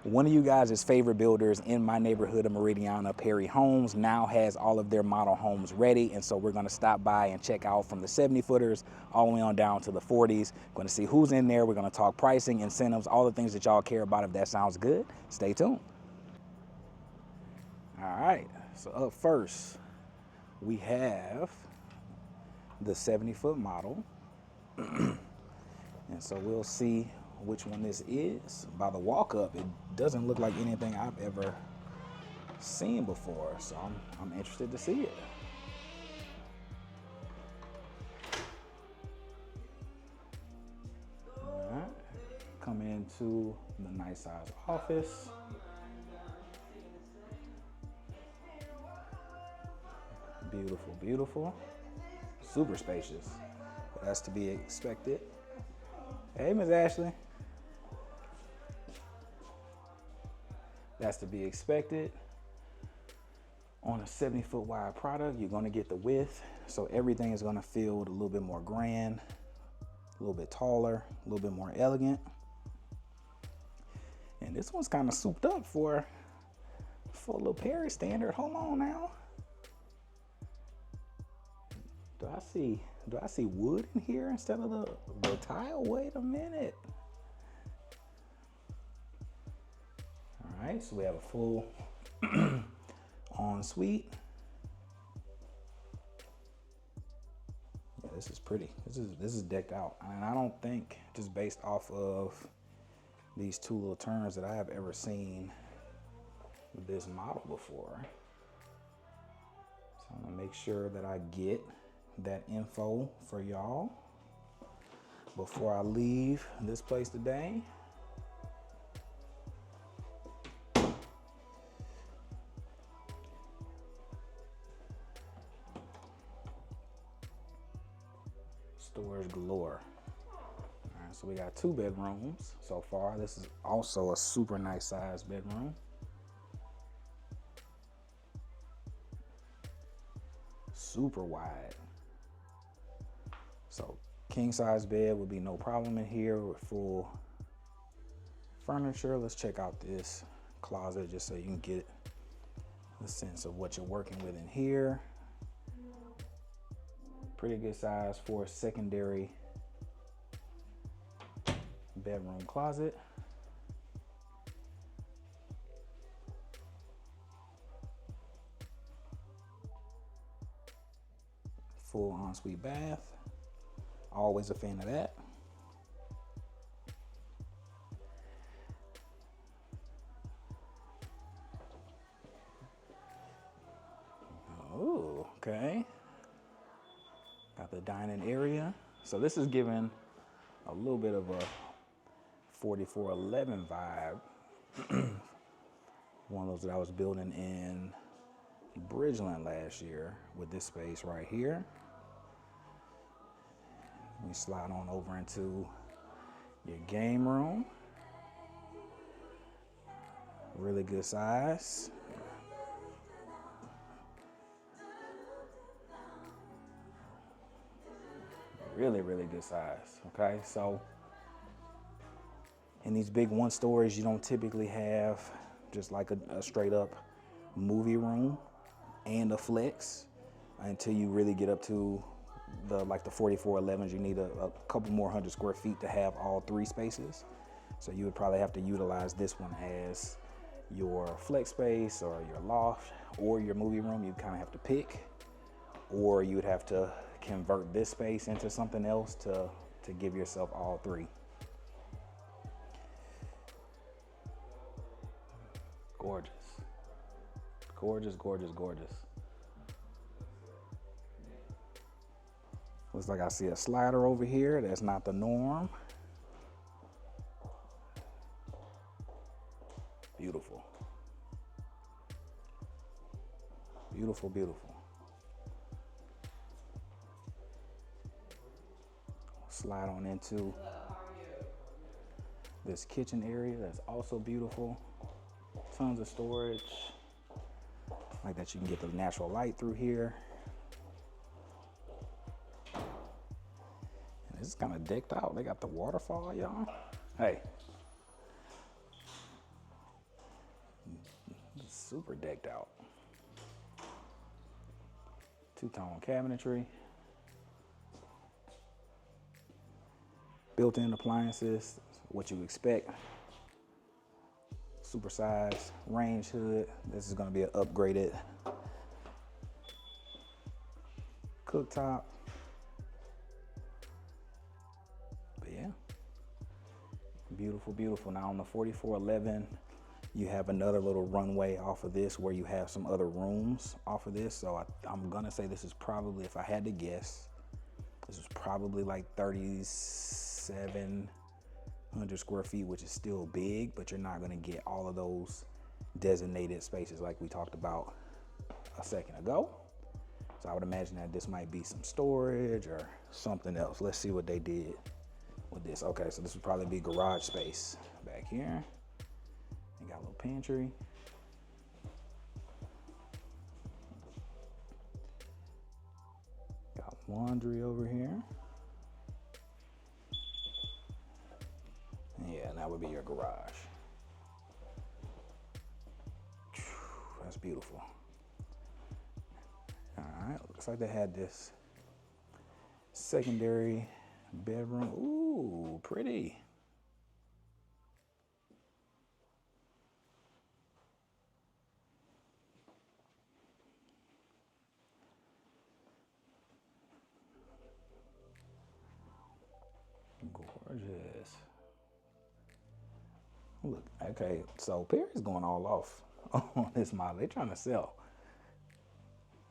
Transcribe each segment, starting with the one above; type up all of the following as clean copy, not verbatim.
One of you guys' favorite builders in my neighborhood of Meridiana, Perry Homes, now has all of their model homes ready. And so we're gonna stop by and check out from the 70 footers all the way on down to the 40s. Gonna see who's in there. We're gonna talk pricing, incentives, all the things that y'all care about. If that sounds good, stay tuned. All right, so up first, we have the 70-foot model. And so we'll see which one this is. By the walk-up, it doesn't look like anything I've ever seen before, so I'm interested to see it. All right, come into the nice size office. Beautiful, beautiful. Super spacious. That's to be expected. Hey, Ms. Ashley. That's to be expected. On a 70-foot wide product, you're gonna get the width, so everything is gonna feel a little bit more grand, a little bit taller, a little bit more elegant. And this one's kind of souped up for a little Perry standard. Hold on now. Do I see wood in here instead of the tile? Wait a minute. All right, so we have a full ensuite. Yeah, this is pretty. This is decked out, and I don't think, just based off of these two little turns, that I have ever seen this model before. So I'm gonna make sure that I get that info for y'all before I leave this place today. Storage galore. All right, so we got 2 bedrooms so far. This is also a super nice size bedroom. Super wide. So king size bed would be no problem in here with full furniture. Let's check out this closet just so you can get a sense of what you're working with in here. Pretty good size for a secondary bedroom closet. Full ensuite bath. Always a fan of that. Oh, okay. Got the dining area. So this is giving a little bit of a 4411 vibe. One of those that I was building in Bridgeland last year with this space right here. We slide on over into your game room. Really good size. Really, really good size, okay? So in these big 1-stories, you don't typically have just like a straight up movie room and a flex until you really get up to the 4411s. You need a couple more 100 square feet to have all 3 spaces. So you would probably have to utilize this one as your flex space or your loft or your movie room. You kind of have to pick, or you would have to convert this space into something else to give yourself all 3. Gorgeous. Gorgeous, gorgeous, gorgeous. Looks like I see a slider over here. That's not the norm. Beautiful. Beautiful, beautiful. Slide on into this kitchen area. That's also beautiful. Tons of storage. Like that, you can get the natural light through here. And this is kind of decked out. They got the waterfall, y'all. Hey. super decked out. Two-tone cabinetry. Built-in appliances, what you expect. Supersized range hood. This is gonna be an upgraded cooktop. But yeah, beautiful, beautiful. Now on the 4411, you have another little runway off of this where you have some other rooms off of this. So I'm gonna say this is probably, if I had to guess, this is probably like 3,700 square feet, which is still big, but you're not gonna get all of those designated spaces like we talked about a second ago. So I would imagine that this might be some storage or something else. Let's see what they did with this. Okay, so this would probably be garage space back here. You got a little pantry. Got laundry over here. Yeah, and that would be your garage. That's beautiful. All right, looks like they had this secondary bedroom. Ooh, pretty. Gorgeous. Look, okay, so Perry's going all off on this model. They're trying to sell.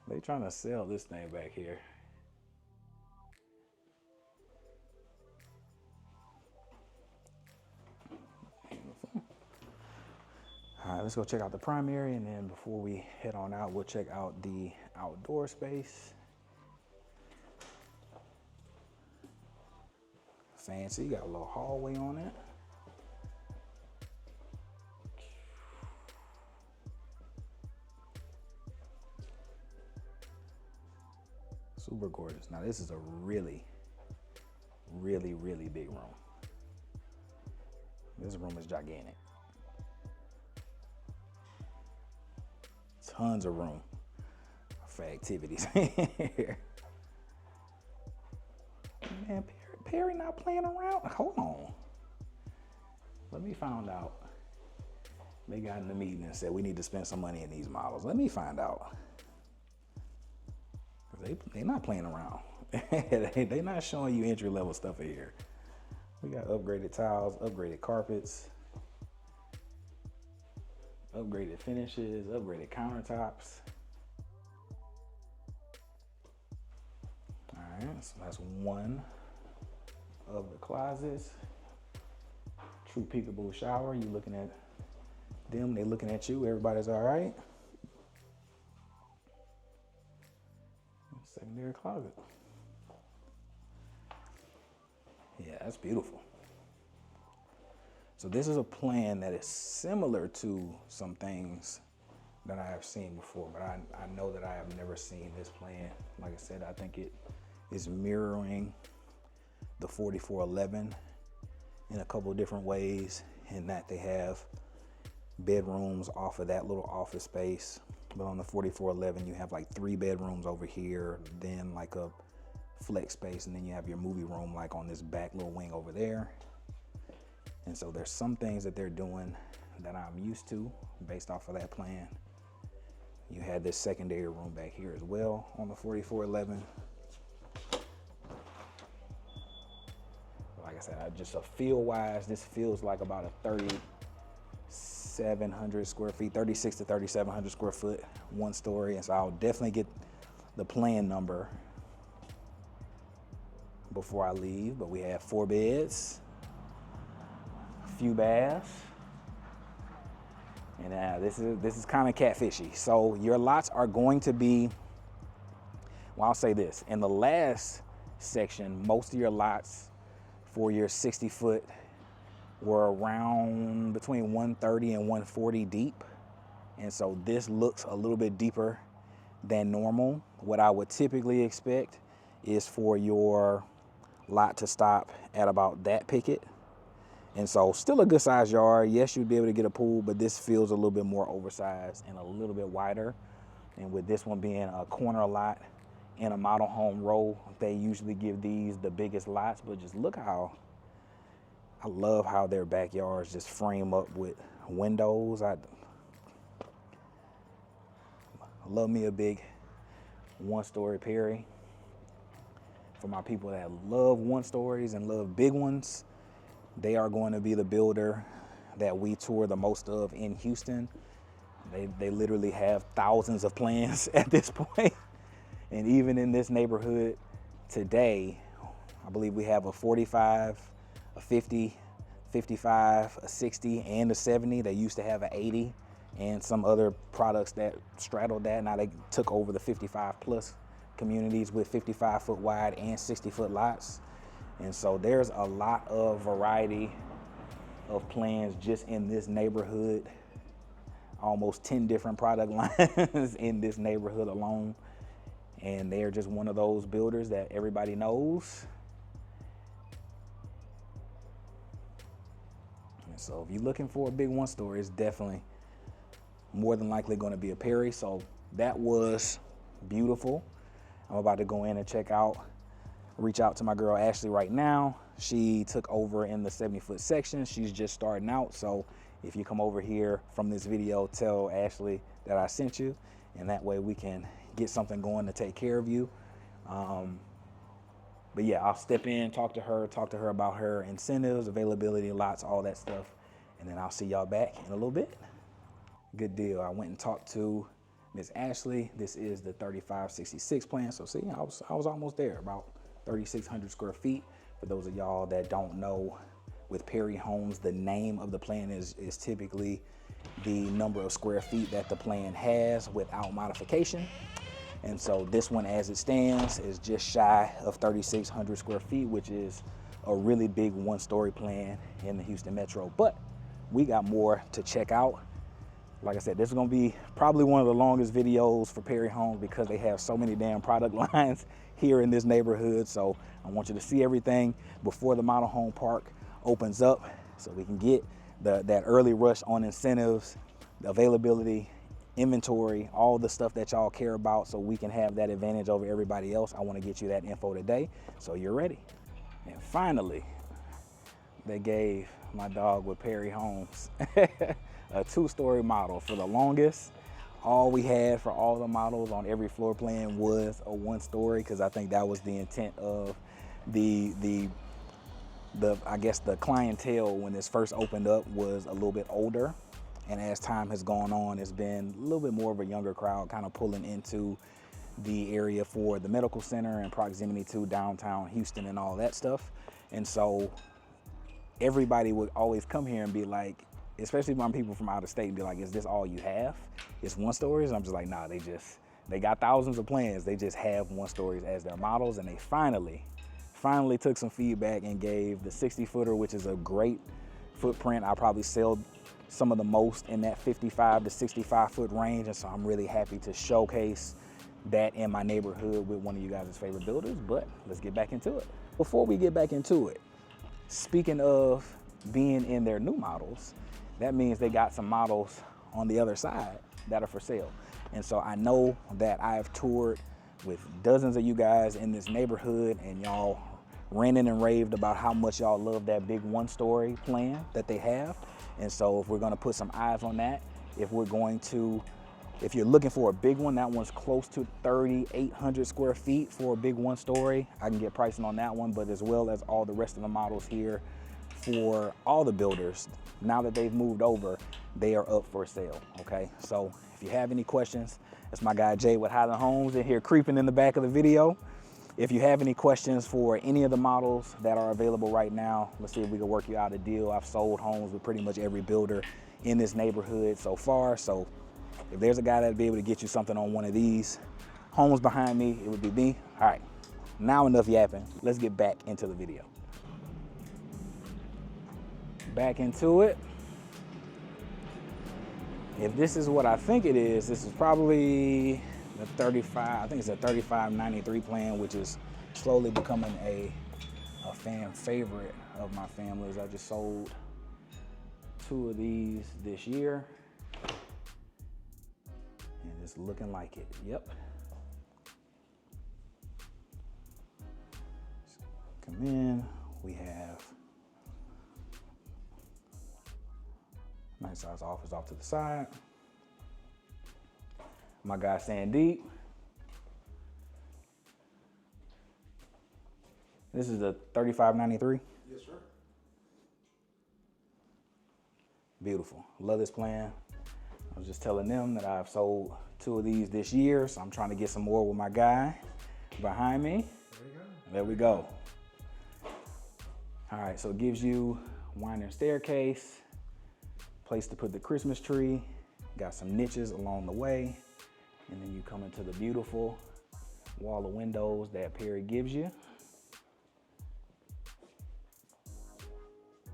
They're trying to sell this thing back here. Beautiful. All right, let's go check out the primary, and then before we head on out, we'll check out the outdoor space. Fancy, got a little hallway on it. Super gorgeous. Now this is a really, really, really big room. This room is gigantic. Tons of room for activities here. Man, Perry not playing around. Hold on. Let me find out. They got in the meeting and said we need to spend some money in these models. Let me find out. They're not playing around. They're not showing you entry level stuff here. We got upgraded tiles, upgraded carpets, upgraded finishes, upgraded countertops. All right, so that's one of the closets. True peekaboo shower. You looking at them, they looking at you. Everybody's all right. Secondary closet. Yeah, that's beautiful. So this is a plan that is similar to some things that I have seen before, but I know that I have never seen this plan. Like I said, I think it is mirroring the 4411 in a couple of different ways, in that they have bedrooms off of that little office space. But on the 4411, you have like 3 bedrooms over here, then like a flex space, and then you have your movie room like on this back little wing over there. And so there's some things that they're doing that I'm used to based off of that plan. You had this secondary room back here as well on the 4411. Like I said, just a feel wise, this feels like about a 3,700 square feet, 36 to 3,700 square foot, 1 story. And so I'll definitely get the plan number before I leave. But we have 4 beds, a few baths, and this is kind of catfishy. So your lots are going to be, well, I'll say this, in the last section, most of your lots for your 60 foot were around between 130 and 140 deep. And so this looks a little bit deeper than normal. What I would typically expect is for your lot to stop at about that picket. And so still a good sized yard. Yes, you'd be able to get a pool, but this feels a little bit more oversized and a little bit wider. And with this one being a corner lot in a model home row, they usually give these the biggest lots, but just look how, I love how their backyards just frame up with windows. I love me a big one-story Perry. For my people that love one-stories and love big ones, they are going to be the builder that we tour the most of in Houston. They literally have thousands of plans at this point. And even in this neighborhood today, I believe we have a 45, a 50, 55, a 60, and a 70. They used to have an 80 and some other products that straddled that. Now they took over the 55 plus communities with 55 foot wide and 60 foot lots. And so there's a lot of variety of plans just in this neighborhood. Almost 10 different product lines in this neighborhood alone. And they're just one of those builders that everybody knows. And so if you're looking for a big one story, it's definitely more than likely going to be a Perry. So that was beautiful. I'm about to go in and check out, reach out to my girl Ashley right now. She took over in the 70-foot section. She's just starting out. So if you come over here from this video, tell Ashley that I sent you, and that way we can get something going to take care of you. But yeah, I'll step in, talk to her about her incentives, availability, lots, all that stuff. And then I'll see y'all back in a little bit. Good deal. I went and talked to Miss Ashley. This is the 3566 plan. So see, I was almost there, about 3,600 square feet. For those of y'all that don't know, with Perry Homes, the name of the plan is typically the number of square feet that the plan has without modification. And so this one, as it stands, is just shy of 3,600 square feet, which is a really big one-story plan in the Houston Metro. But we got more to check out. Like I said, this is gonna be probably one of the longest videos for Perry Homes because they have so many damn product lines here in this neighborhood. So I want you to see everything before the model home park opens up so we can get that early rush on incentives, the availability, inventory, all the stuff that y'all care about so we can have that advantage over everybody else. I want to get you that info today so you're ready. And finally, they gave my dog with Perry Homes a two-story model. For the longest, all we had for all the models on every floor plan was a one-story, because I think that was the intent of the I guess the clientele when this first opened up was a little bit older. And as time has gone on, it's been a little bit more of a younger crowd kind of pulling into the area for the medical center and proximity to downtown Houston and all that stuff. And so everybody would always come here and be like, especially when people from out of state, be like, is this all you have? It's one stories? And I'm just like, nah, they got thousands of plans. They just have one stories as their models. And they finally took some feedback and gave the 60-footer, which is a great footprint. I probably sell some of the most in that 55 to 65 foot range. And so I'm really happy to showcase that in my neighborhood with one of you guys' favorite builders. But let's get back into it. Before we get back into it, speaking of being in their new models, that means they got some models on the other side that are for sale. And so I know that I've toured with dozens of you guys in this neighborhood, and y'all ranted and raved about how much y'all love that big one-story plan that they have. And so if we're gonna put some eyes on that, if you're looking for a big one, that one's close to 3,800 square feet for a big one-story. I can get pricing on that one, but as well as all the rest of the models here for all the builders, now that they've moved over, they are up for sale, okay? So if you have any questions, that's my guy Jay with Highland Homes in here creeping in the back of the video. If you have any questions for any of the models that are available right now, let's see if we can work you out a deal. I've sold homes with pretty much every builder in this neighborhood so far. So if there's a guy that'd be able to get you something on one of these homes behind me, it would be me. All right, now enough yapping. Let's get back into the video. Back into it. If this is what I think it is, this is probably the 35, I think it's a 3593 plan, which is slowly becoming a fan favorite of my family's. I just sold 2 of these this year, and it's looking like it. Yep. Come in, we have nice size office off to the side. My guy Sandeep. This is the 3593. Yes, sir. Beautiful. Love this plan. I was just telling them that I've sold 2 of these this year, so I'm trying to get some more with my guy behind me. There you go. There we go. All right, so it gives you winding staircase, place to put the Christmas tree, got some niches along the way, and then you come into the beautiful wall of windows that Perry gives you.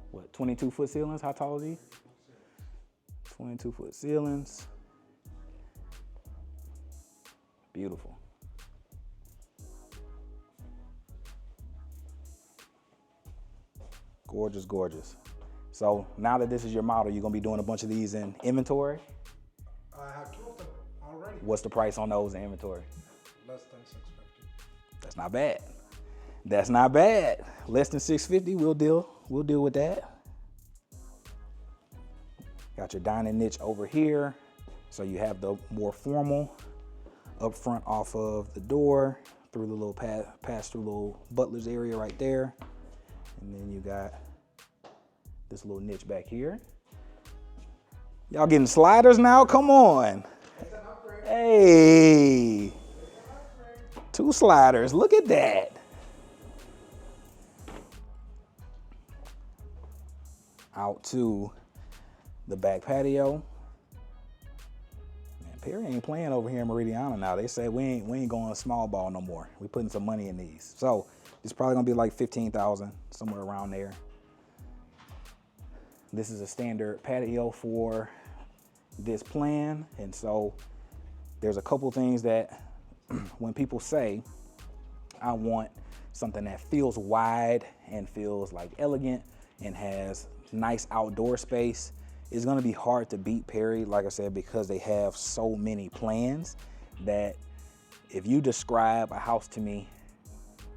What, 22-foot ceilings? How tall are these? 22-foot ceilings. Beautiful. Gorgeous, gorgeous. So now that this is your model, you're gonna be doing a bunch of these in inventory? I have 2 of them already. What's the price on those in inventory? Less than $650. That's not bad. That's not bad. Less than $650, we'll deal with that. Got your dining niche over here. So you have the more formal up front off of the door, through the little pass through little butler's area right there. And then you got this little niche back here. Y'all getting sliders now? Come on. Hey, 2 sliders, look at that. Out to the back patio. Man, Perry ain't playing over here in Meridiana now. They said we ain't going small ball no more. We putting some money in these. So it's probably gonna be like 15,000, somewhere around there. This is a standard patio for this plan. And so there's a couple things that when people say, I want something that feels wide and feels like elegant and has nice outdoor space, it's gonna be hard to beat Perry, like I said, because they have so many plans that if you describe a house to me,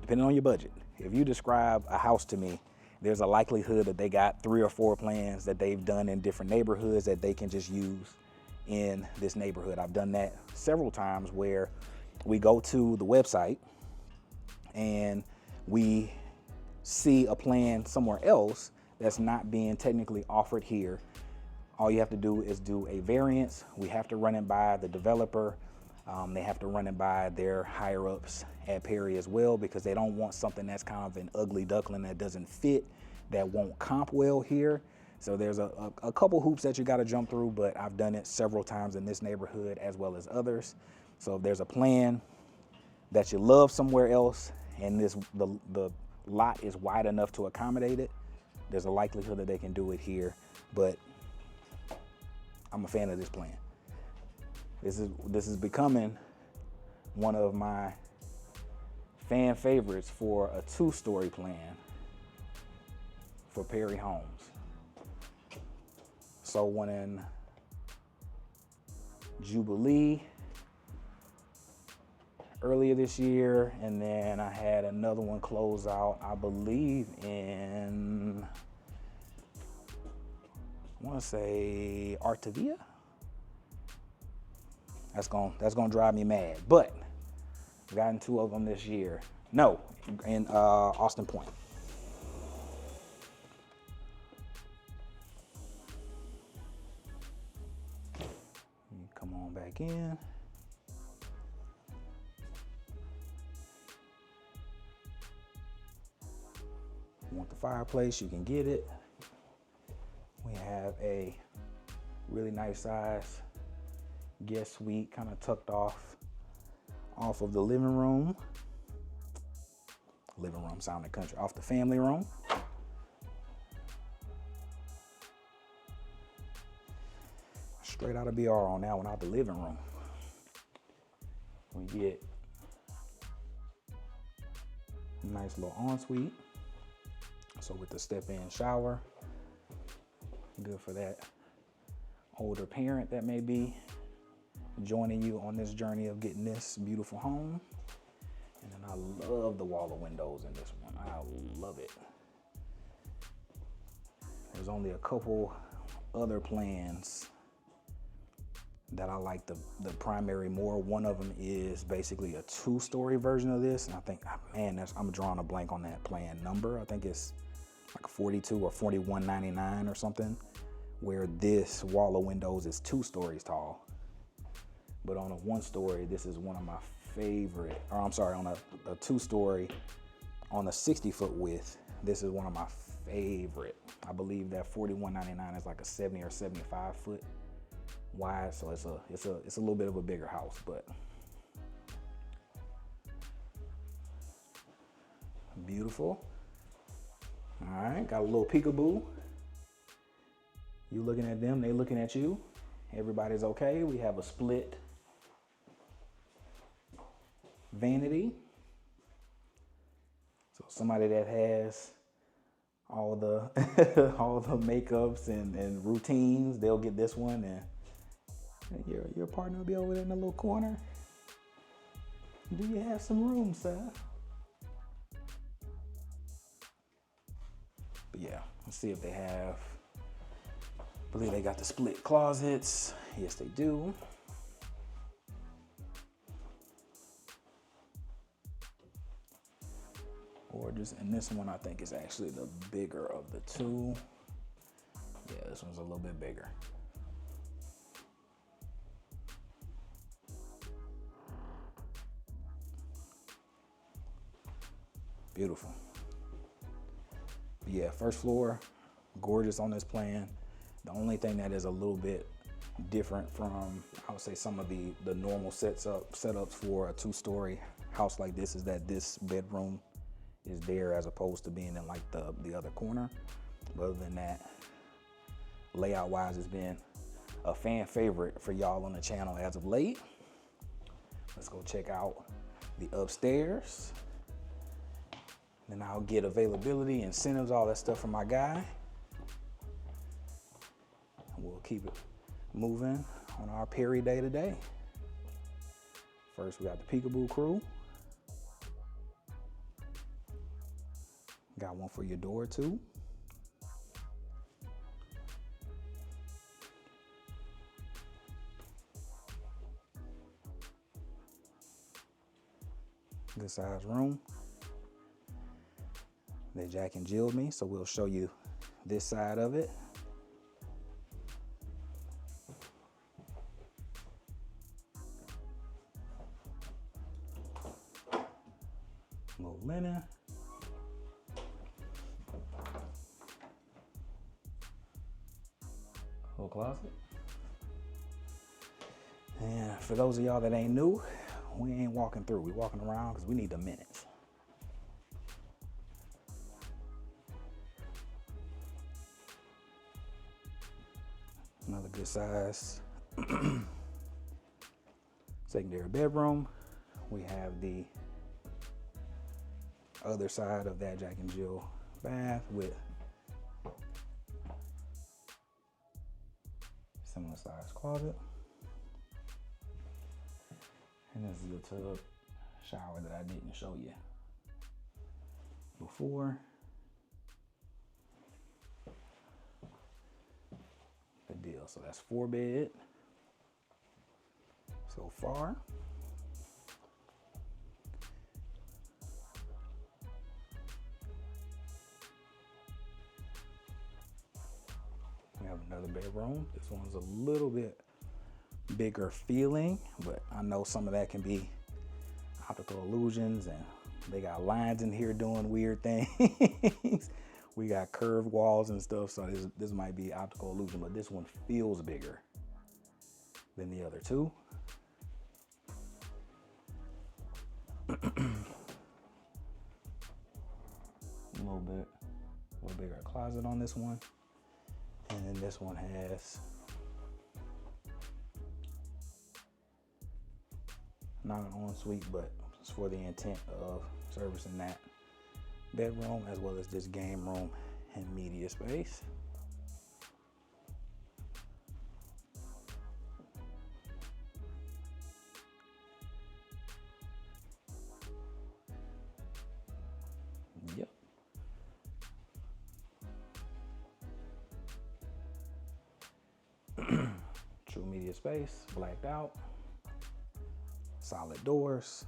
depending on your budget, if you describe a house to me, there's a likelihood that they got 3 or 4 plans that they've done in different neighborhoods that they can just use in this neighborhood. I've done that several times where we go to the website and we see a plan somewhere else that's not being technically offered here. All you have to do is do a variance. We have to run it by the developer. They have to run it by their higher ups at Perry as well, because they don't want something that's kind of an ugly duckling that doesn't fit, that won't comp well here. So there's a couple hoops that you got to jump through, but I've done it several times in this neighborhood as well as others. So if there's a plan that you love somewhere else and the lot is wide enough to accommodate it, there's a likelihood that they can do it here. But I'm a fan of this plan. This is becoming one of my fan favorites for a 2-story plan for Perry Homes. So one in Jubilee earlier this year, and then I had another one close out, I believe in, I want to say Artavia. That's gonna drive me mad, but I've gotten 2 of them this year. No, in Austin Point. Come on back in. Want the fireplace, you can get it. We have a really nice size guest suite, kind of tucked off of the living room. Living room sounding country, off the family room. Straight out of BR on that one, out the living room. We get a nice little ensuite. So with the step-in shower, Good for that older parent that may be joining you on this journey of getting this beautiful home. And then I love the wall of windows in this one. I love it. There's only a couple other plans that I like the primary more. One of them is basically a 2-story version of this. And I think, man, I'm drawing a blank on that plan number. I think it's like 42 or 4199 or something, where this wall of windows is 2 stories tall. But on a 1-story, this is one of my favorite, or I'm sorry, on a 2-story, on a 60-foot width, this is one of my favorite. I believe that 4199 is like a 70 or 75 foot wide, so it's a little bit of a bigger house, but beautiful. All right, got a little peekaboo. You looking at them, they looking at you. Everybody's okay. We have a split vanity. So somebody that has all the all the makeups and routines, they'll get this one, and your partner will be over there in the little corner. Do you have some room, sir? But yeah, let's see if they have. I believe they got the split closets. Yes, they do. Or just, and this one I think is actually the bigger of the two. Yeah, this one's a little bit bigger. Beautiful. Yeah, first floor, gorgeous on this plan. The only thing that is a little bit different from, I would say, some of the normal setups for a 2-story house like this is that this bedroom is there as opposed to being in like the other corner. But other than that, layout wise, it's been a fan favorite for y'all on the channel as of late. Let's go check out the upstairs. Then I'll get availability, incentives, all that stuff from my guy. And we'll keep it moving on our Perry day today. First, we got the Peekaboo crew. Got one for your door too. Good size room. They Jack and Jilled me, so we'll show you this side of it. Little linen. Little closet. And for those of y'all that ain't new, we ain't walking through. We walking around because we need the minutes. Another good size secondary bedroom. We have the other side of that Jack and Jill bath with similar size closet. And this is the tub shower that I didn't show you before. Good deal. So that's 4 bed so far. We have another bedroom. This one's a little bit bigger feeling, but I know some of that can be optical illusions, and they got lines in here doing weird things. We got curved walls and stuff, so this might be optical illusion, but this one feels bigger than the other two. A little bigger closet on this one. And then this one has not an ensuite, but it's for the intent of servicing that bedroom as well as this game room and media space. True media space, blacked out. Solid doors.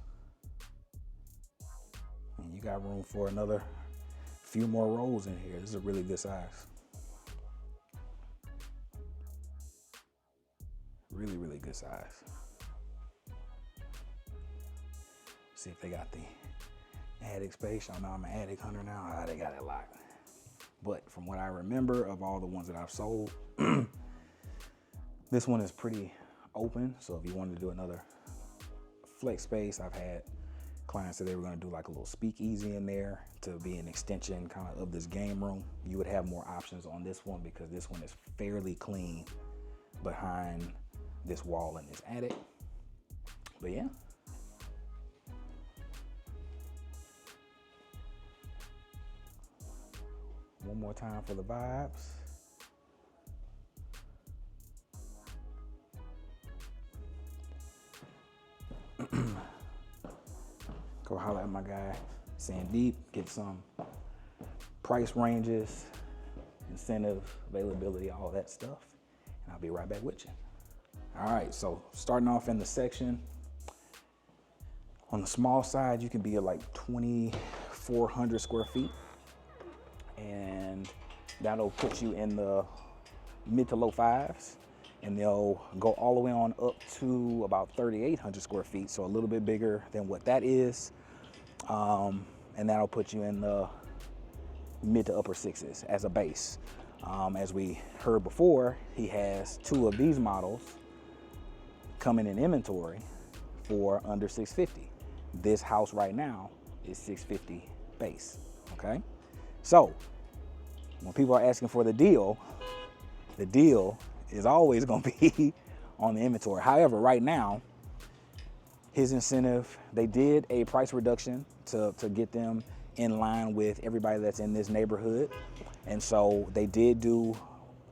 And you got room for another few more rows in here. This is a really good size. Really, really good size. See if they got the attic space. Y'all know I'm an attic hunter now. Ah, they got it locked. But from what I remember of all the ones that I've sold, this one is pretty open. So if you wanted to do another flex space, I've had clients that they were going to do like a little speakeasy in there to be an extension kind of this game room. You would have more options on this one because this one is fairly clean behind this wall in this attic. But yeah. One more time for the vibes. Go holler at my guy, Sandeep, get some price ranges, incentive, availability, all that stuff. And I'll be right back with you. All right, so starting off in the section, on the small side, you can be at like 2,400 square feet. And that'll put you in the mid to low fives. And they'll go all the way on up to about 3,800 square feet. So a little bit bigger than what that is. And that'll put you in the mid to upper sixes as a base. As we heard before, he has 2 of these models coming in inventory for under 650. This house right now is 650 base, okay? So when people are asking for the deal is always gonna be on the inventory. However, right now, his incentive, they did a price reduction to get them in line with everybody that's in this neighborhood. And so they did do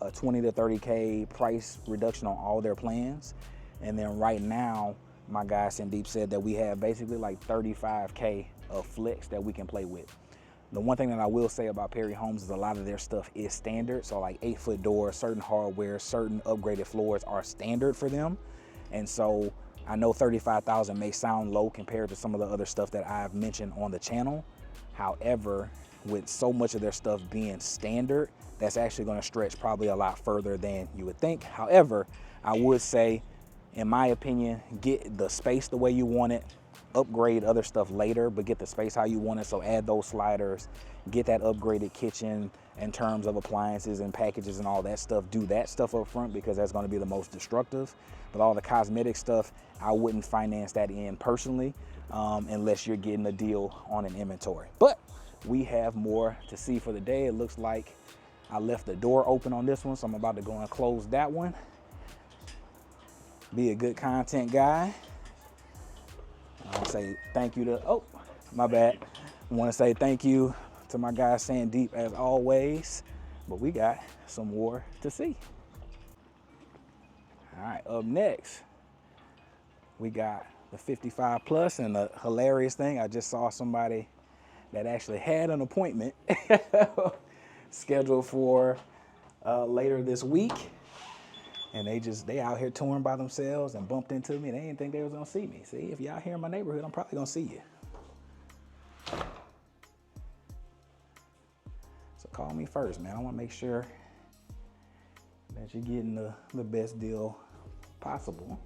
a 20 to 30K price reduction on all their plans. And then right now, my guy Sandeep said that we have basically like 35K of flex that we can play with. The one thing that I will say about Perry Homes is a lot of their stuff is standard. So like 8-foot doors, certain hardware, certain upgraded floors are standard for them. And so I know 35,000 may sound low compared to some of the other stuff that I've mentioned on the channel. However, with so much of their stuff being standard, that's actually going to stretch probably a lot further than you would think. However, I would say, in my opinion, get the space the way you want it, upgrade other stuff later, but get the space how you want it. So add those sliders, get that upgraded kitchen in terms of appliances and packages and all that stuff. Do that stuff up front because that's going to be the most destructive. But all the cosmetic stuff, I wouldn't finance that in personally unless you're getting a deal on an inventory. But we have more to see for the day. It looks like I left the door open on this one, so I'm about to go and close that one. Be a good content guy. I want to say thank you to, oh, my bad. I want to say thank you to my guy Sandeep as always, but we got some more to see. All right, up next, we got the 55 plus, and the hilarious thing, I just saw somebody that actually had an appointment scheduled for later this week. And they out here touring by themselves and bumped into me. They didn't think they was gonna see me. See, if y'all here in my neighborhood, I'm probably gonna see you. So call me first, man. I wanna make sure that you're getting the best deal possible.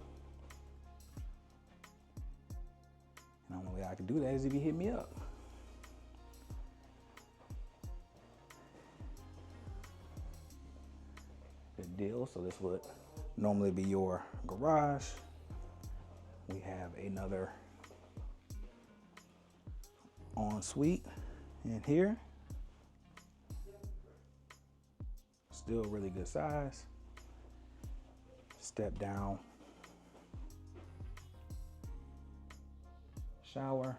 And the only way I can do that is if you hit me up. Good deal. So this would normally be your garage. We have another ensuite in here. Still really good size. Step down shower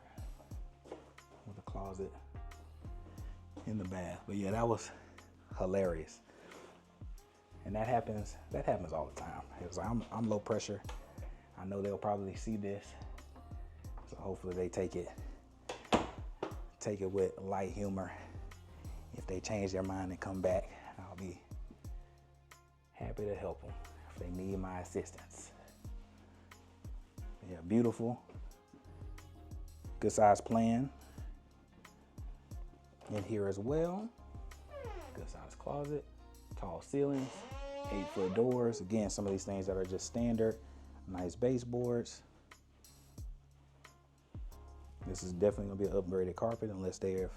with a closet in the bath. But yeah, that was hilarious. And that happens all the time. Because I'm low pressure. I know they'll probably see this. So hopefully they take it with light humor. If they change their mind and come back, I'll be happy to help them. They need my assistance. Yeah, beautiful. Good size plan in here as well. Good size closet, tall ceilings, 8-foot doors. Again, some of these things that are just standard. Nice baseboards. This is definitely gonna be an upgraded carpet unless they have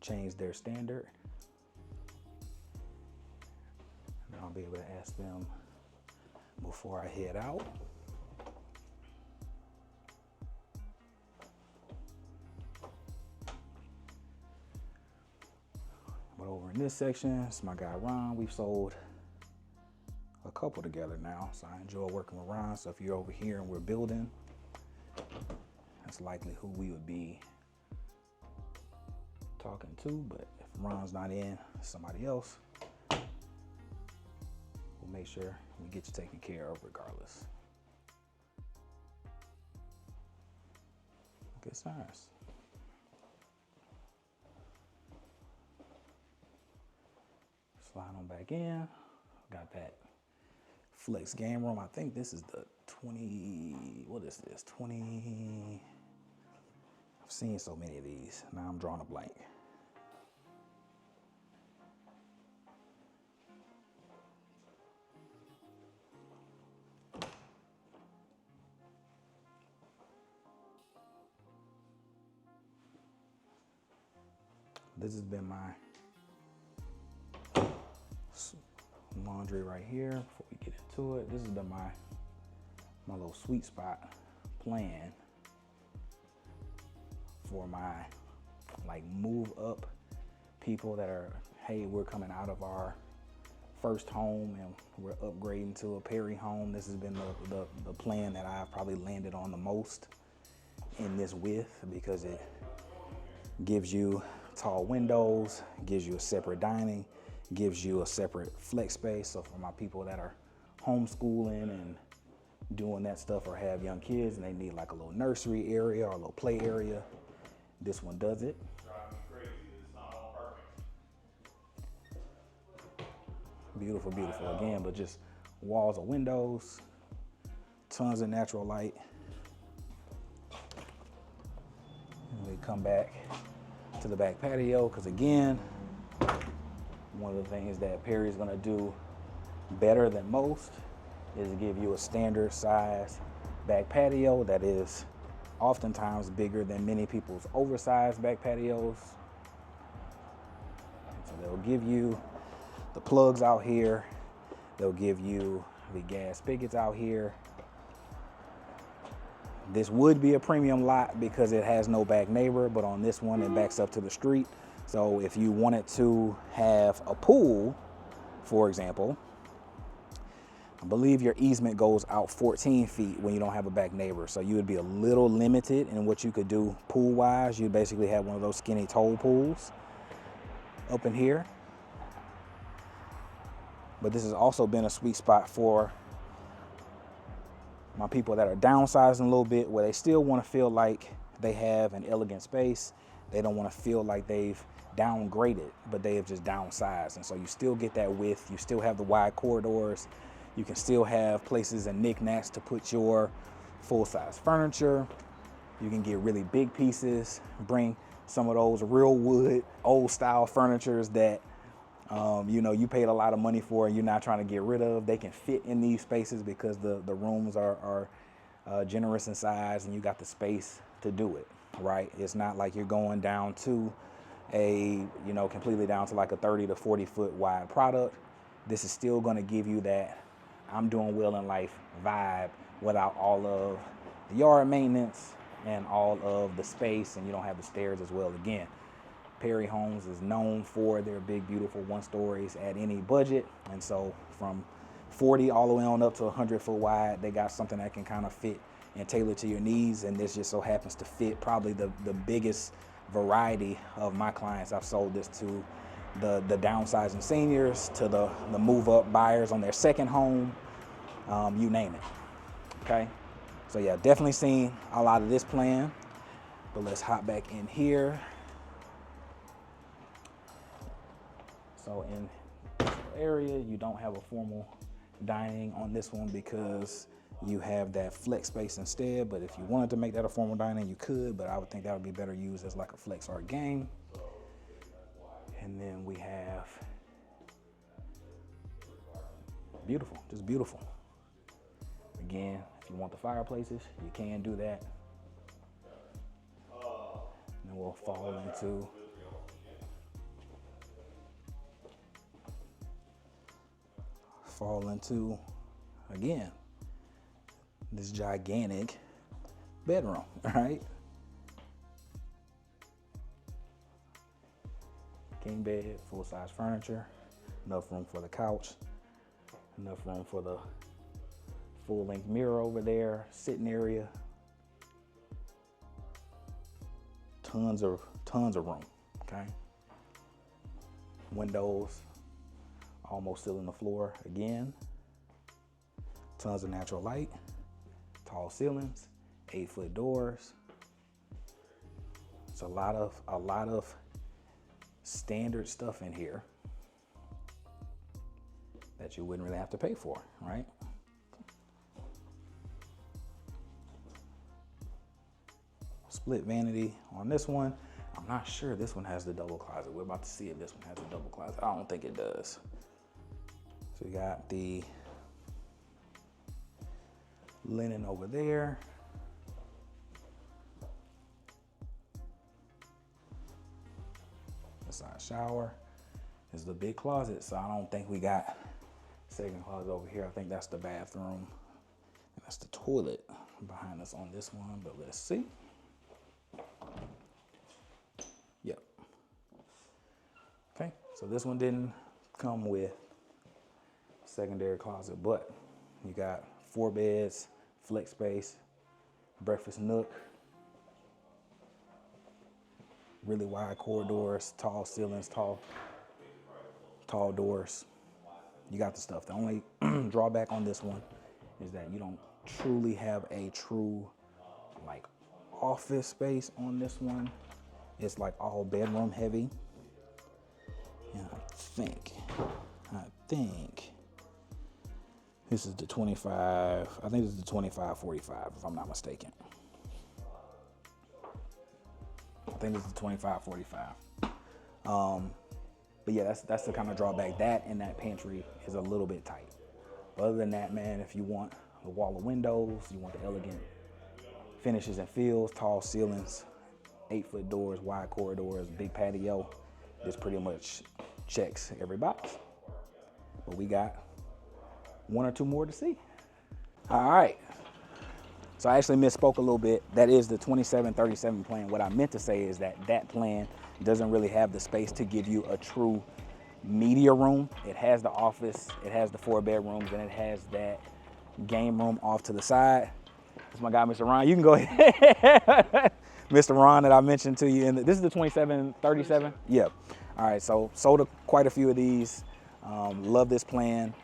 changed their standard. And I'll be able to ask them before I head out. But over in this section, it's my guy Ron. We've sold a couple together now, so I enjoy working with Ron. So if you're over here and we're building, that's likely who we would be talking to. But if Ron's not in, somebody else, we'll make sure we get you taken care of regardless. Good size. Slide on back in. Got that flex game room. I think this is the 20, what is this? 20, I've seen so many of these. Now I'm drawing a blank. This has been my laundry right here. Before we get into it, this has been my little sweet spot plan for my like move up people that are, hey, we're coming out of our first home and we're upgrading to a Perry home. This has been the plan that I've probably landed on the most in this width, because it gives you tall windows, gives you a separate dining, gives you a separate flex space. So for my people that are homeschooling and doing that stuff, or have young kids and they need like a little nursery area or a little play area, this one does it. Drive me crazy. It's not all perfect. Beautiful, beautiful. Again, but just walls of windows, tons of natural light. And we come back to the back patio, because again, one of the things that Perry's gonna do better than most is give you a standard size back patio that is oftentimes bigger than many people's oversized back patios. So they'll give you the plugs out here. They'll give you the gas spigots out here. This would be a premium lot because it has no back neighbor, but on this one, it backs up to the street. So if you wanted to have a pool, for example, I believe your easement goes out 14 feet when you don't have a back neighbor. So you would be a little limited in what you could do pool wise. You basically have one of those skinny toe pools up in here. But this has also been a sweet spot for my people that are downsizing a little bit, where they still want to feel like they have an elegant space. They don't want to feel like they've downgraded, but they have just downsized. And so you still get that width. You still have the wide corridors. You can still have places and knickknacks to put your full-size furniture. You can get really big pieces, bring some of those real wood, old style furnitures that you know, you paid a lot of money for and you're not trying to get rid of. They can fit in these spaces because the rooms are generous in size and you got the space to do it, right? It's not like you're going down to a, you know, completely down to like a 30 to 40 foot wide product. This is still gonna give you that I'm doing well in life vibe without all of the yard maintenance and all of the space, and you don't have the stairs as well. Again, Perry Homes is known for their big, beautiful one-stories at any budget. And so from 40 all the way on up to 100 foot wide, they got something that can kind of fit and tailor to your needs. And this just so happens to fit probably the biggest variety of my clients. I've sold this to the downsizing seniors, to the move-up buyers on their second home, you name it, okay? So yeah, definitely seen a lot of this plan, but let's hop back in here. So in this area, you don't have a formal dining on this one because you have that flex space instead. But if you wanted to make that a formal dining, you could, but I would think that would be better used as like a flex art game. And then we have beautiful, just beautiful. Again, if you want the fireplaces, you can do that. And then we'll fall into, again, this gigantic bedroom, all right? King bed, full-size furniture, enough room for the couch, enough room for the full-length mirror over there, sitting area. Tons of room, okay? Windows, almost still in the floor again. Tons of natural light, tall ceilings, 8-foot doors. It's a lot of standard stuff in here that you wouldn't really have to pay for, right? Split vanity on this one. I'm not sure this one has the double closet. We're about to see if this one has a double closet. I don't think it does. So we got the linen over there. The side shower is the big closet. So I don't think we got second closet over here. I think that's the bathroom. And that's the toilet behind us on this one, but let's see. Yep. Okay, so this one didn't come with secondary closet, but you got 4 beds, flex space, breakfast nook, really wide corridors, tall ceilings, tall doors. You got the stuff. The only drawback on this one is that you don't truly have a true like office space on this one. It's like all bedroom heavy. And I think this is the 25, I think this is the 2545 if I'm not mistaken. I think this is the 2545. But yeah, that's the kind of drawback. That and that pantry is a little bit tight. But other than that, man, if you want the wall of windows, you want the elegant finishes and feels, tall ceilings, 8-foot doors, wide corridors, big patio, this pretty much checks every box. But we got 1 or 2 more to see. All right. So I actually misspoke a little bit. That is the 2737 plan. What I meant to say is that plan doesn't really have the space to give you a true media room. It has the office, it has the 4 bedrooms, and it has that game room off to the side. That's my guy, Mr. Ron. You can go ahead. Mr. Ron that I mentioned to you. This is the 2737? Yep. All right, so sold quite a few of these. Love this plan.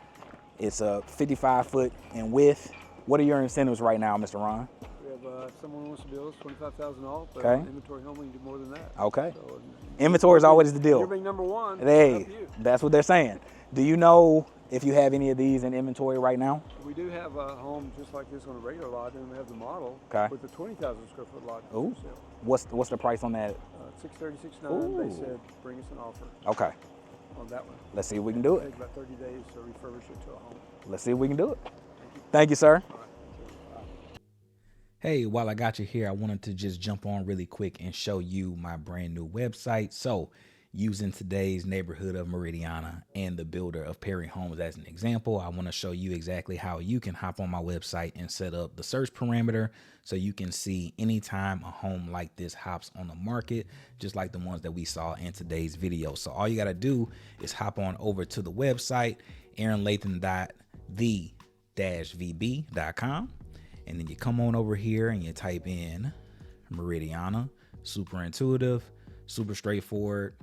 It's a 55-foot in width. What are your incentives right now, Mr. Ron? We have, if someone wants to build, it's $25,000 off, but Okay. inventory home, we can do more than that. Okay. So, Inventory is always the deal. you're being number one. Hey, You. that's what they're saying. Do you know if you have any of these in inventory right now? We do have a home just like this on a regular lot, and we have the model Okay. with the 20,000 square foot lot. Ooh. For sale. What's the price on that? 636.9. They Ooh. said bring us an offer Okay. on that one. Let's see if we can do It it. takes about 30 days to refurbish it to a home. Let's see if we can do it. Thank you, sir. All right. Hey, while I got you here, I wanted to just jump on really quick and show you my brand new website. So using today's neighborhood of Meridiana and the builder of Perry Homes as an example, I want to show you exactly how you can hop on my website and set up the search parameter so you can see anytime a home like this hops on the market, just like the ones that we saw in today's video. So all you got to do is hop on over to the website, aaronlathan.the-vb.com. And then you come on over here and you type in Meridiana. Super intuitive, super straightforward.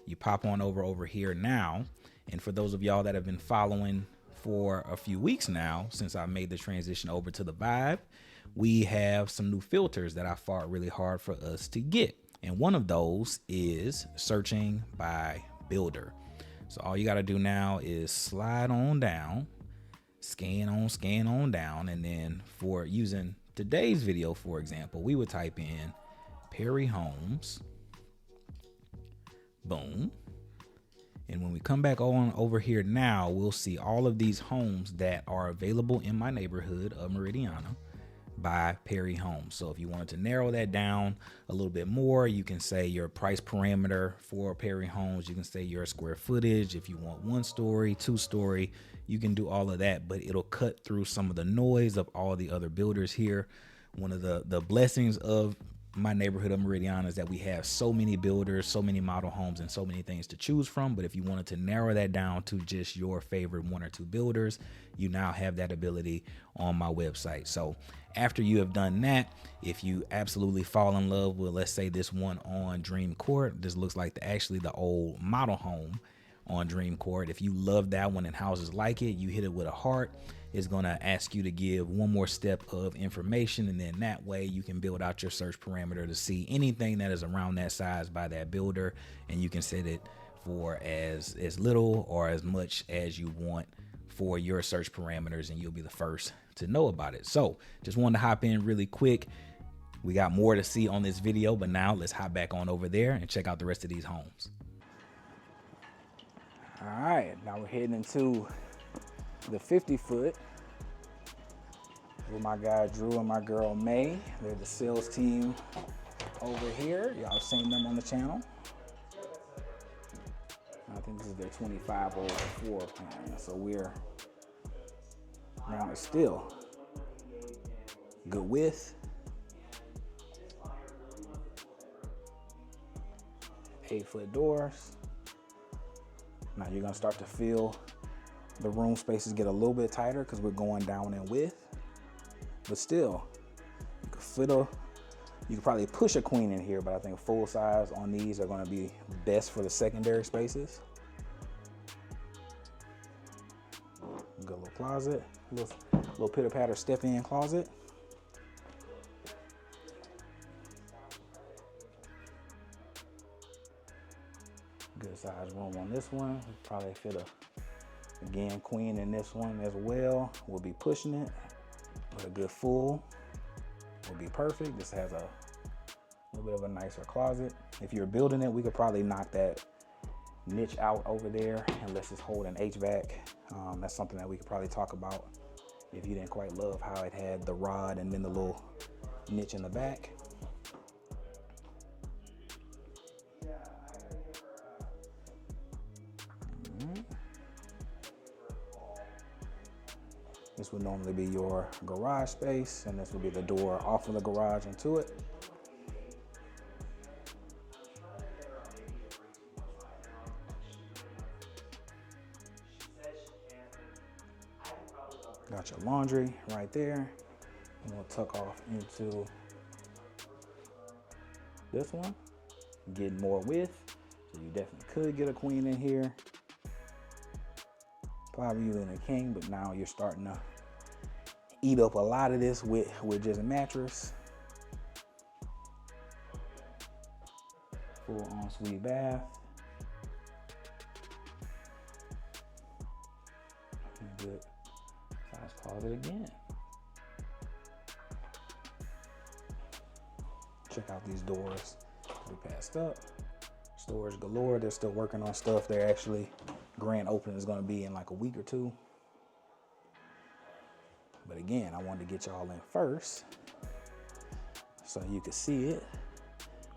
You pop on over here now. And for those of y'all that have been following for a few weeks now, since I made the transition over to the Vibe, we have some new filters that I fought really hard for us to get. And one of those is searching by builder. So all you got to do now is slide on down scan on down. And then for using today's video, for example, we would type in Perry Homes. Boom. And when we come back on over here now, we'll see all of these homes that are available in my neighborhood of Meridiana by Perry Homes. So if you wanted to narrow that down a little bit more, you can say your price parameter for Perry Homes. You can say your square footage. If you want 1 story, 2 story, you can do all of that, but it'll cut through some of the noise of all the other builders here. One of the blessings of my neighborhood of Meridiana is that we have so many builders, so many model homes, and so many things to choose from. But if you wanted to narrow that down to just your favorite 1 or 2 builders, you now have that ability on my website. So after you have done that, if you absolutely fall in love with, let's say, this one on Dream Court, this looks like actually the old model home on Dream Court. If you love that one and houses like it, you hit it with a heart. It's going to ask you to give 1 more step of information, and then that way you can build out your search parameter to see anything that is around that size by that builder, and you can set it for as little or as much as you want for your search parameters, and you'll be the first to know about it. So just wanted to hop in really quick. We got more to see on this video, but now let's hop back on over there and check out the rest of these homes. All right, now we're heading into the 50-foot with my guy Drew and my girl May. They're the sales team over here. Y'all seen them on the channel. I think this is their 25 over floor plan. So we're now it's still good width. 8-foot doors. Now you're gonna start to feel the room spaces get a little bit tighter because we're going down in width, but still, you could probably push a queen in here, but I think full size on these are going to be best for the secondary spaces. Good little closet, little pitter patter step in closet. Good size room on this one. Probably fit again, queen in this one as well. We'll be pushing it, but a good full will be perfect. This has a little bit of a nicer closet. If you're building it, we could probably knock that niche out over there and let's just hold an HVAC. That's something that we could probably talk about if you didn't quite love how it had the rod and then the little niche in the back. This would normally be your garage space, and this would be the door off of the garage into it. Got your laundry right there. And we'll tuck off into this one, get more width. So you definitely could get a queen in here. Probably using a king, but now you're starting to eat up a lot of this with just a mattress. Full ensuite bath. And good size closet again. Check out these doors. We passed up. Storage galore. They're still working on stuff. They're actually grand opening is going to be in like a week or 2. But again, I wanted to get y'all in first so you could see it.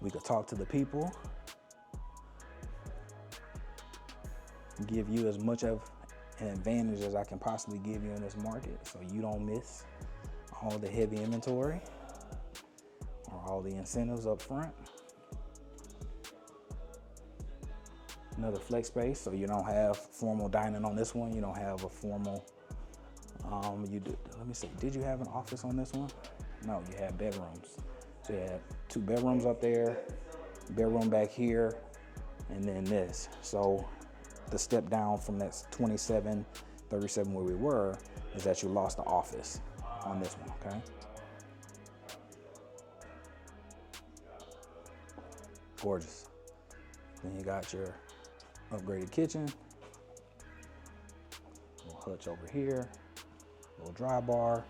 We could talk to the people, give you as much of an advantage as I can possibly give you in this market so you don't miss all the heavy inventory or all the incentives up front. Another flex space, so you don't have formal dining on this one. You don't have a formal, let me see, did you have an office on this one? No, you had bedrooms. So you had 2 bedrooms up there, bedroom back here, and then this. So the step down from that 27, 37 where we were is that you lost the office on this one, okay? Gorgeous. Then you got your upgraded kitchen, little hutch over here, little dry bar.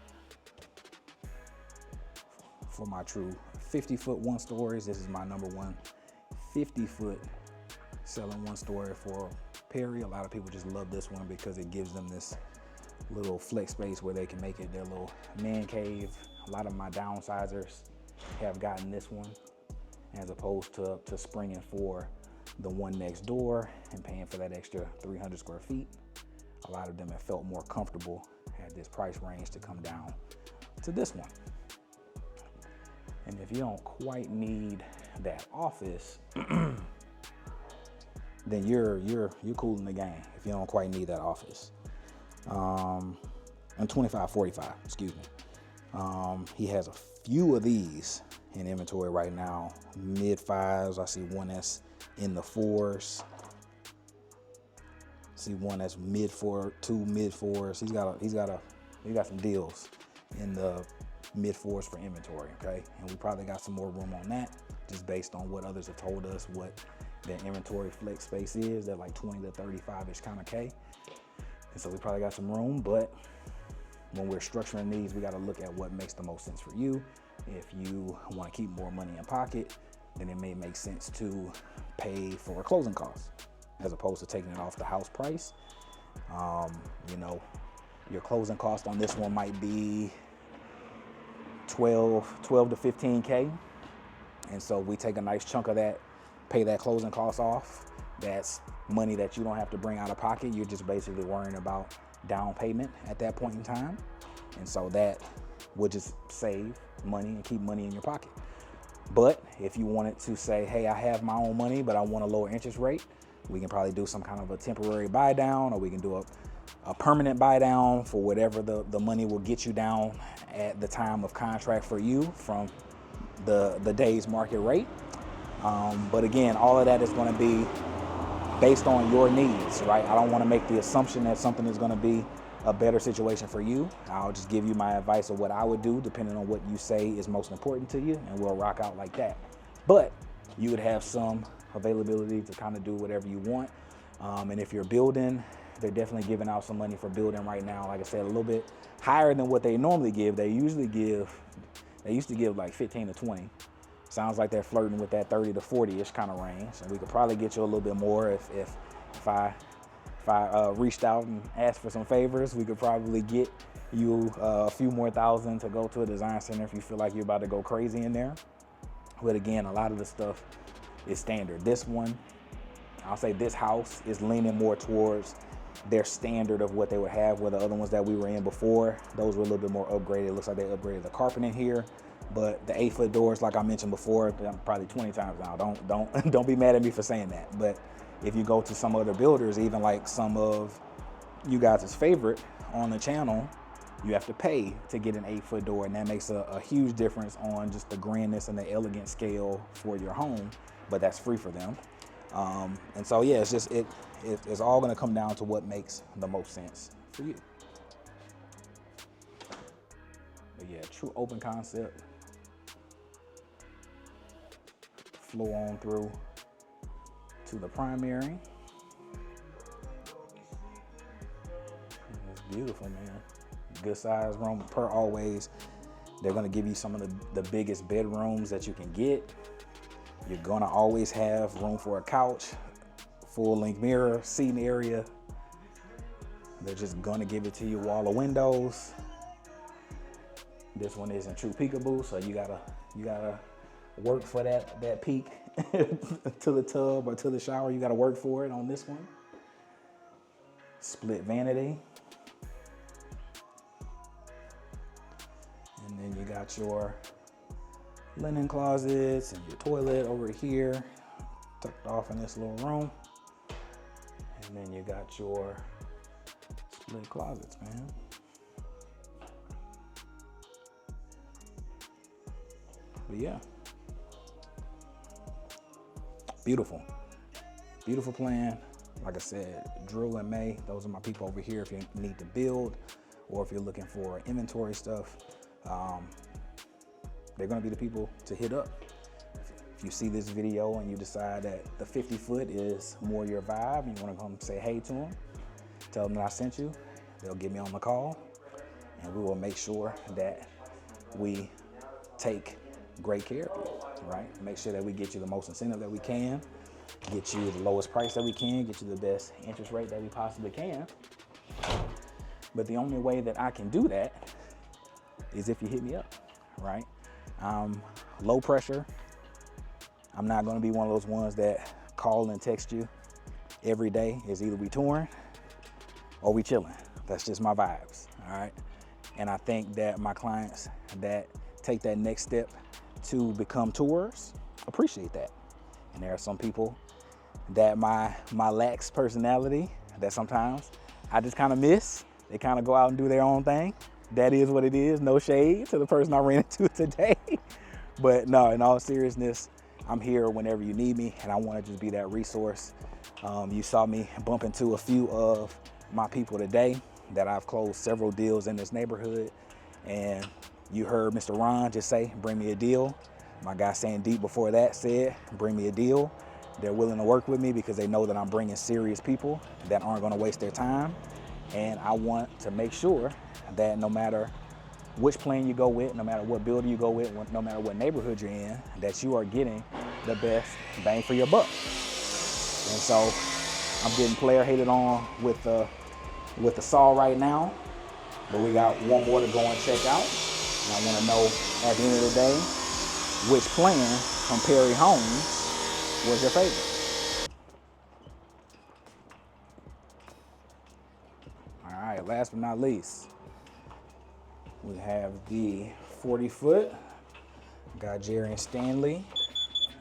For my true 50-foot one stories, this is my number one 50-foot selling one story for Perry. A lot of people just love this one because it gives them this little flex space where they can make it their little man cave. A lot of my downsizers have gotten this one as opposed to springing for the one next door and paying for that extra 300 square feet. A lot of them have felt more comfortable at this price range to come down to this one. And if you don't quite need that office, then you're cool in the game if you don't quite need that office. And 2545, excuse me. He has a few of these in inventory right now, mid fives. I see one that's in the fours. See one that's mid four, two mid fours. He's got some deals in the mid fours for inventory, okay? And we probably got some more room on that, just based on what others have told us what their inventory flex space is. They're like 20 to 35-ish kind of K. And so we probably got some room, but when we're structuring these, we got to look at what makes the most sense for you. If you want to keep more money in pocket, then it may make sense to pay for closing costs as opposed to taking it off the house price. You know, your closing cost on this one might be 12 to 15K. And so we take a nice chunk of that, pay that closing cost off. That's money that you don't have to bring out of pocket. You're just basically worrying about down payment at that point in time. And so that would just save money and keep money in your pocket. But if you wanted to say, hey, I have my own money, but I want a lower interest rate, we can probably do some kind of a temporary buy down, or we can do a permanent buy down for whatever the money will get you down at the time of contract for you from the day's market rate. But again, all of that is going to be based on your needs, right? I don't want to make the assumption that something is going to be a better situation for you. I'll just give you my advice of what I would do depending on what you say is most important to you, and we'll rock out like that. But you would have some availability to kind of do whatever you want. And if you're building, they're definitely giving out some money for building right now. Like I said, a little bit higher than what they normally give. They used to give like 15 to 20. Sounds like they're flirting with that 30 to 40-ish kind of range. And we could probably get you a little bit more if I reached out and asked for some favors. We could probably get you a few more thousand to go to a design center if you feel like you're about to go crazy in there. But again, a lot of the stuff is standard. This one, I'll say this house is leaning more towards their standard of what they would have, where the other ones that we were in before, those were a little bit more upgraded. It looks like they upgraded the carpet in here, but the 8-foot doors, like I mentioned before, probably 20 times now. Don't be mad at me for saying that. But if you go to some other builders, even like some of you guys' favorite on the channel, you have to pay to get an 8-foot door, and that makes a huge difference on just the grandness and the elegant scale for your home, but that's free for them. And so yeah, it's just it's all going to come down to what makes the most sense for you. But yeah, true open concept. Flow on through to the primary. It's beautiful, man. Good size room per always. They're going to give you some of the biggest bedrooms that you can get. You're going to always have room for a couch, full-length mirror, seating area. They're just going to give it to you, wall of windows. This one isn't true peekaboo, so you gotta work for that peek to the tub or to the shower. You gotta work for it on this one. Split vanity. And then you got your linen closets and your toilet over here, tucked off in this little room. And then you got your split closets, man. But yeah, beautiful plan. Like I said, Drew and May, those are my people over here if you need to build or if you're looking for inventory stuff. They're gonna be the people to hit up. If you see this video and you decide that the 50-foot is more your vibe and you wanna come say hey to them, tell them that I sent you, they'll get me on the call and we will make sure that we take great care of you, right? Make sure that we get you the most incentive that we can, get you the lowest price that we can, get you the best interest rate that we possibly can. But the only way that I can do that is if you hit me up, right? Low pressure. I'm not gonna be one of those ones that call and text you every day. It's either we touring or we chilling. That's just my vibes, all right? And I think that my clients that take that next step to become tours appreciate that. And there are some people that my lax personality that sometimes I just kind of miss. They kind of go out and do their own thing. That is what it is. No shade to the person I ran into today. But no, in all seriousness, I'm here whenever you need me, and I want to just be that resource. You saw me bump into a few of my people today that I've closed several deals in this neighborhood, and you heard Mr. Ron just say, bring me a deal. My guy Sandeep before that said, bring me a deal. They're willing to work with me because they know that I'm bringing serious people that aren't going to waste their time. And I want to make sure that no matter which plan you go with, no matter what builder you go with, no matter what neighborhood you're in, that you are getting the best bang for your buck. And so I'm getting player hated on with the saw right now, but we got one more to go and check out. And I want to know at the end of the day, which plan from Perry Homes was your favorite? All right, last but not least, we have the 40-foot. Got Jerry and Stanley.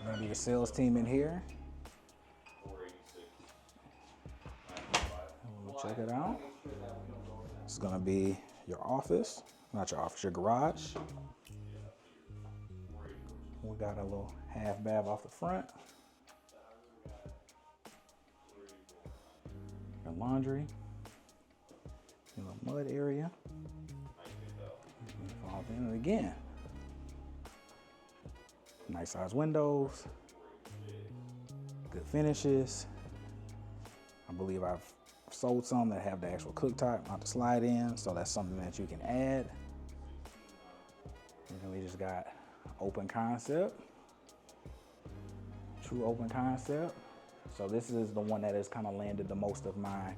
Gonna be the sales team in here. We'll check it out. It's gonna be your office, not your office, your garage. We got a little half bath off the front. Your laundry. Your little mud area. Fall in it again. Nice size windows. Good finishes. I believe I've sold some that have the actual cooktop, not the slide in, so that's something that you can add. And then we just got open concept. True open concept. So this is the one that has kind of landed the most of my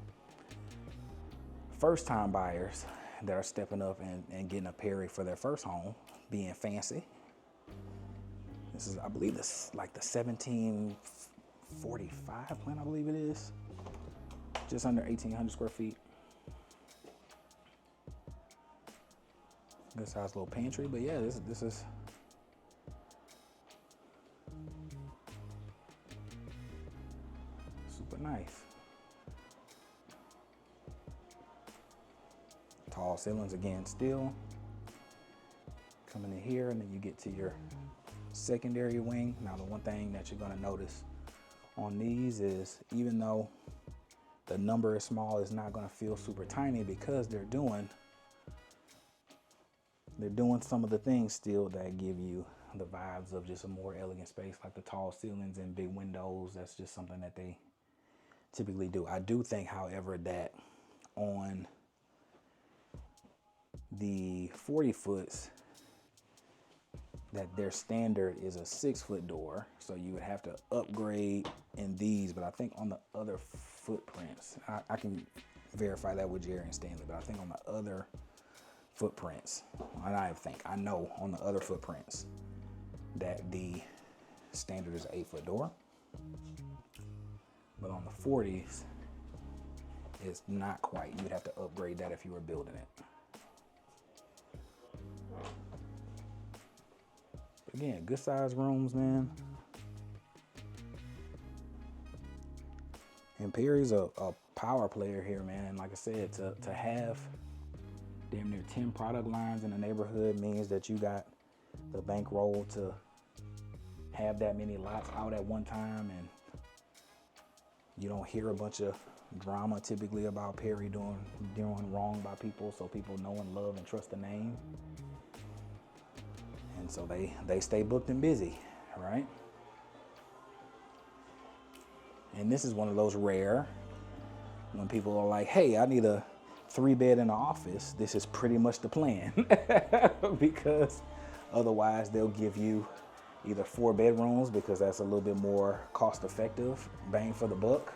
first time buyers that are stepping up and getting a Perry for their first home, being fancy. This is, I believe this like the 1745 plan, I believe it is. Just under 1,800 square feet. Good size little pantry, but yeah, this is super nice. Tall ceilings again, still coming in here, and then you get to your secondary wing. Now, the one thing that you're going to notice on these is, even though the number is small, it's not going to feel super tiny because they're doing some of the things still that give you the vibes of just a more elegant space, like the tall ceilings and big windows. That's just something that they typically do. I do think, however, that on the 40 foots, that their standard is a 6-foot door, so you would have to upgrade in these. But I think on the other footprints, I can verify that with Jerry and Stanley, but I think on the other footprints, and I know on the other footprints that the standard is an 8-foot door, but on the 40s, it's not quite. You'd have to upgrade that if you were building it. Again, good size rooms, man. And Perry's a power player here, man. And like I said, to have damn near 10 product lines in the neighborhood means that you got the bankroll to have that many lots out at one time, and you don't hear a bunch of drama typically about Perry doing wrong by people, so people know and love and trust the name. And so they stay booked and busy, right? And this is one of those rare, when people are like, hey, I need a 3-bed in the office, this is pretty much the plan because otherwise they'll give you either 4 bedrooms because that's a little bit more cost effective, bang for the buck.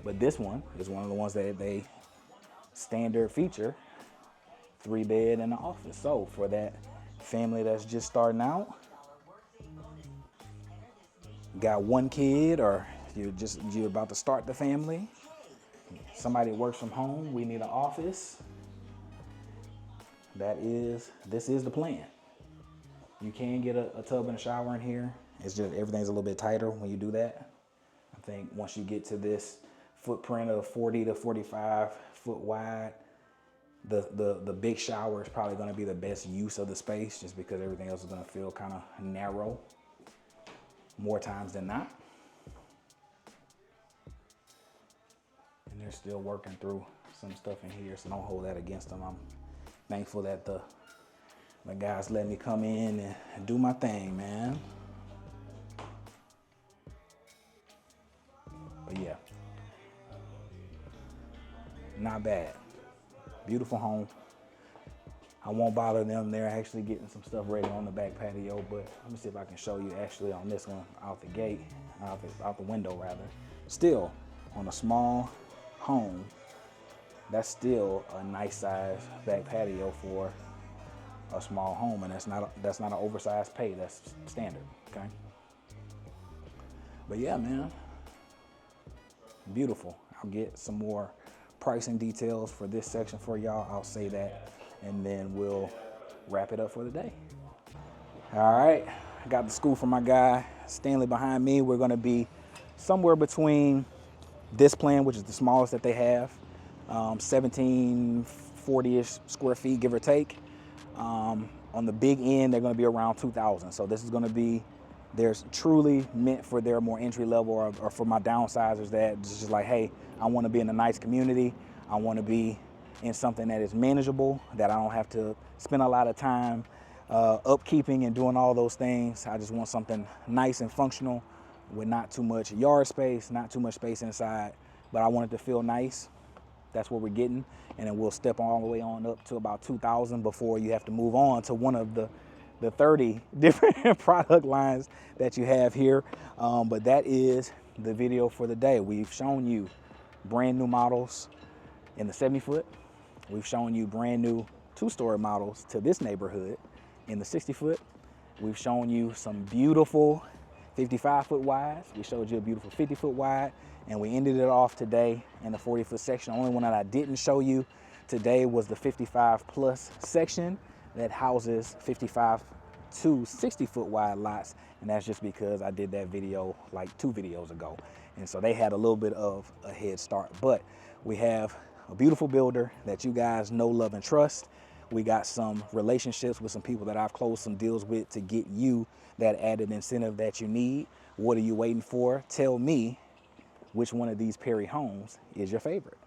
But this one is one of the ones that they standard feature, 3-bed in the office. So for that family that's just starting out, got 1 kid, or you're about to start the family, somebody works from home, we need an office. This is the plan. You can get a tub and a shower in here. It's just everything's a little bit tighter when you do that. I think once you get to this footprint of 40 to 45 foot wide, the big shower is probably going to be the best use of the space, just because everything else is going to feel kind of narrow more times than not. And they're still working through some stuff in here, so don't hold that against them. I'm thankful that the guys let me come in and do my thing, man. But yeah, not bad. Beautiful home. I won't bother them. They're actually getting some stuff ready on the back patio, but let me see if I can show you actually on this one out the gate, out the window rather. Still, on a small home, that's still a nice size back patio for a small home, and that's not an oversized pay. That's standard, okay? But yeah, man, beautiful. I'll get some more pricing details for this section for y'all. I'll say that, and then we'll wrap it up for the day. All right, I got the scoop from my guy Stanley behind me. We're gonna be somewhere between this plan, which is the smallest that they have, 1740-ish square feet, give or take. On the big end, they're gonna be around 2,000. So this is gonna be, there's truly meant for their more entry level or for my downsizers that just like, hey, I wanna be in a nice community. I wanna be in something that is manageable, that I don't have to spend a lot of time upkeeping and doing all those things. I just want something nice and functional with not too much yard space, not too much space inside, but I want it to feel nice. That's what we're getting. And then we'll step all the way on up to about 2,000 before you have to move on to one of the 30 different product lines that you have here. But that is the video for the day. We've shown you brand new models in the 70 foot. We've shown you brand new 2-story models to this neighborhood in the 60 foot. We've shown you some beautiful 55 foot wides. We showed you a beautiful 50 foot wide, and we ended it off today in the 40 foot section. The only one that I didn't show you today was the 55 plus section that houses 55 to 60 foot wide lots. And that's just because I did that video like 2 videos ago. And so they had a little bit of a head start, but we have a beautiful builder that you guys know, love, and trust. We got some relationships with some people that I've closed some deals with to get you that added incentive that you need. What are you waiting for? Tell me which one of these Perry homes is your favorite.